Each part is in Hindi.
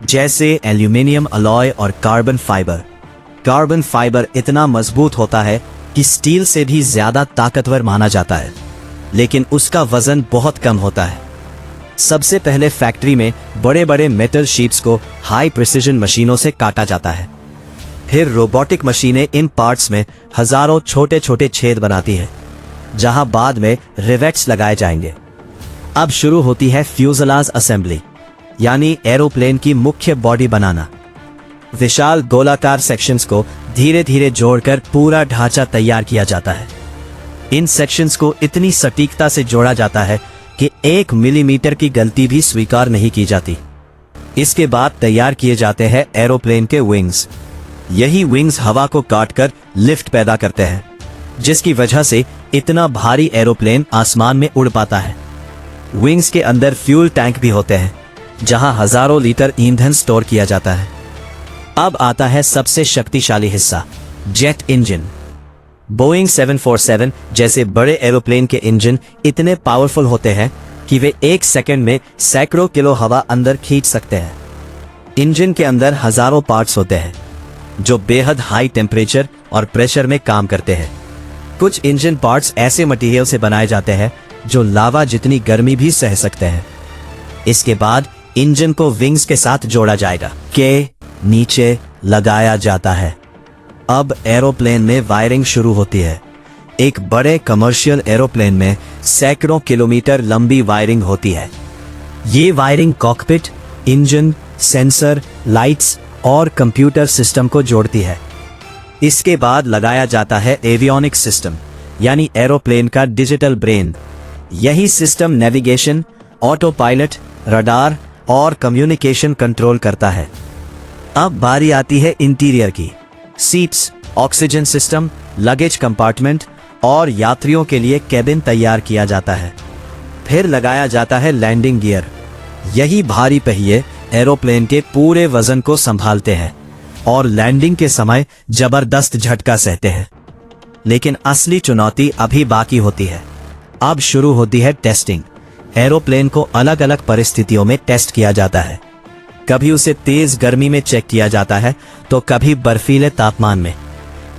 जैसे एल्यूमिनियम अलॉय और कार्बन फाइबर। कार्बन फाइबर इतना मजबूत होता है कि स्टील से भी ज्यादा ताकतवर माना जाता है, लेकिन उसका वजन बहुत कम होता है। सबसे पहले फैक्ट्री में बड़े बड़े मेटल शीट्स को हाई प्रिसिजन मशीनों से काटा जाता है। फिर रोबोटिक मशीनें इन पार्ट्स में हजारों छोटे छोटे छेद बनाती है, जहां बाद में रिवेट्स लगाए जाएंगे। अब शुरू होती है फ्यूजलाज असेंबली, यानी एरोप्लेन की मुख्य बॉडी बनाना। विशाल गोलाकार सेक्शंस को धीरे धीरे जोड़कर पूरा ढांचा तैयार किया जाता है। इन सेक्शंस को इतनी सटीकता से जोड़ा जाता है कि 1 मिलीमीटर की गलती भी स्वीकार नहीं की जाती। इसके बाद तैयार किए जाते हैं एरोप्लेन के विंग्स। यही विंग्स हवा को काटकर लिफ्ट पैदा करते हैं, जिसकी वजह से इतना भारी एरोप्लेन आसमान में उड़ पाता है। विंग्स के अंदर फ्यूल टैंक भी होते हैं, जहां हजारों लीटर ईंधन स्टोर किया जाता है। अब आता है सबसे शक्तिशाली हिस्सा, जेट इंजन। बोइंग 747 जैसे बड़े एरोप्लेन के इंजन इतने पावरफुल होते हैं कि वे 1 सेकंड में सैकड़ों किलो हवा अंदर खींच सकते हैं। इंजन के अंदर हजारों पार्ट्स होते हैं, जो बेहद हाई टेम्परेचर और प्रेशर में काम करते हैं। कुछ इंजन पार्ट्स ऐसे मटेरियल से बनाए जाते हैं जो लावा जितनी गर्मी भी सह सकते हैं। इसके बाद इंजन को विंग्स के साथ जोड़ा जाएगा, के नीचे लगाया जाता है। अब एरोप्लेन में वायरिंग शुरू होती है। एक बड़े कमर्शियल एरोप्लेन में सैकड़ों किलोमीटर लंबी वायरिंग होती है। ये wiring cockpit, engine, sensor, lights और कंप्यूटर सिस्टम को जोड़ती है। इसके बाद लगाया जाता है एवियोनिक्स सिस्टम, यानी एरोप्लेन का डिजिटल ब्रेन। यही system navigation, auto pilot, radar और कम्युनिकेशन कंट्रोल करता है। अब बारी आती है इंटीरियर की। Seats, oxygen system, luggage compartment और यात्रियों के लिए केबिन तैयार किया जाता है। फिर लगाया जाता है लैंडिंग गियर। यही भारी पहिए एरोप्लेन के पूरे वजन को संभालते हैं और लैंडिंग के समय जबरदस्त झटका सहते हैं। लेकिन असली चुनौती अभी बाकी होती है। अब शुरू होती है टेस्टिंग। एरोप्लेन को अलग अलग परिस्थितियों में टेस्ट किया जाता है। कभी उसे तेज गर्मी में चेक किया जाता है, तो कभी बर्फीले तापमान में।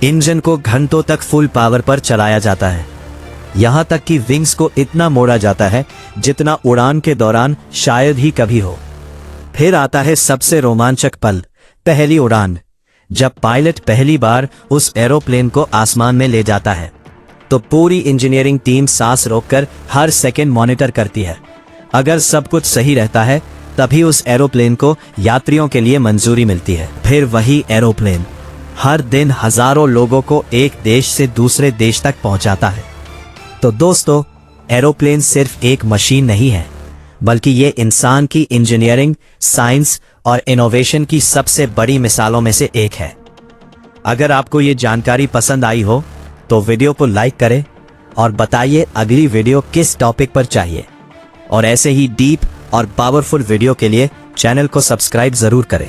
इंजन को घंटों तक फुल पावर पर चलाया जाता है, यहां तक कि विंग्स को इतना मोड़ा जाता है जितना उड़ान के दौरान शायद ही कभी हो। फिर आता है सबसे रोमांचक पल, पहली उड़ान। जब पायलट पहली बार उस एरोप्लेन को आसमान में ले जाता है, तो पूरी इंजीनियरिंग टीम सांस रोककर हर सेकंड मॉनिटर करती है। अगर सब कुछ सही रहता है, तभी उस एरोप्लेन को यात्रियों के लिए मंजूरी मिलती है। फिर वही एरोप्लेन हर दिन हजारों लोगों को एक देश से दूसरे देश तक पहुंचाता है। तो दोस्तों, एरोप्लेन सिर्फ एक मशीन नहीं है, बल्कि ये इंसान की इंजीनियरिंग, साइंस और इनोवेशन की सबसे बड़ी मिसालों में से एक है। अगर आपको ये जानकारी पसंद आई हो तो वीडियो को लाइक करें और बताइए अगली वीडियो किस टॉपिक पर चाहिए। और ऐसे ही डीप और पावरफुल वीडियो के लिए चैनल को सब्सक्राइब जरूर करें।